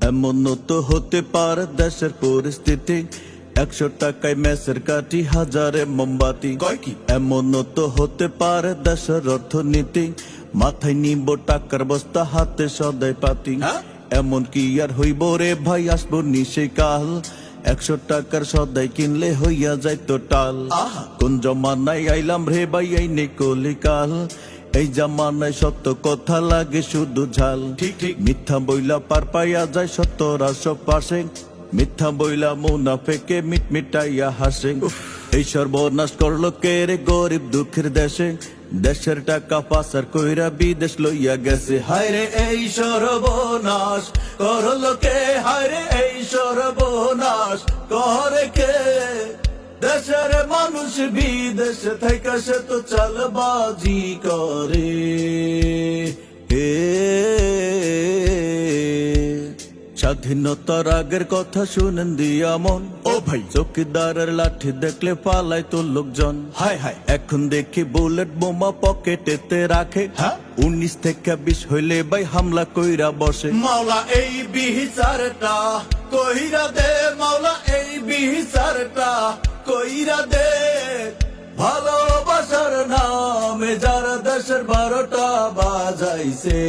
এমন তো হতে পারে দেশের পরিস্থিতি, 100 টাকায় মেসের কাটি, হাজারে মোমবাতি। কয় কি? এমন তো হতে পারে দেশের অর্থনীতি, মাথায় নিব টাকার বস্তা, হাতে সদাই পাতি। হ্যাঁ? এমন কি আর হইব রে ভাই, আসবো নিশে কাল, 100 টাকার সদাই কিনলে হইয়া যাইতো টাল। আহা। কোন জমানায় আইলাম রে ভাই, এই নে কলিকাল, এই জামানায় সত্য কথা লাগে শুধু ঝাল। ঠিক ঠিক। মিথ্যা বইলা পার পাইয়া যায় সত্যরা সব পাশে, মিথ্যা বইলা মুনাফেকে মিটমিটাইয়া হাসে। এই সর্বনাশ করলো কে রে গরিব দুঃখের দেশে, দেশের টাকা পাচার কইরা বিদেশ লইয়া গেছে। হায় রে এই সর্বনাশ করলো কে, হায় রে এই সর্বনাশ করে কে, দেশের মানুষ বিদেশে থেকে সে তো চালবাজি করে। স্বাধীনতার আগের কথা শুনেন দিয়া মন, ও ভাই। চৌকিদারের লাঠি দেখলে পালাই তো লোকজন। হায় হায়। এখন দেখি বুলেট বোমা পকেটেতে রাখে, হ্যাঁ? 19 থেকে 20 হইলে ভাই হামলা কইরা বসে। মাওলা এই বিচারটা কইরা দে, মাওলা এই বিচারটা কইরা দে, ভালোবাসার নামে যারা দেশের 12টা বাজাইছে,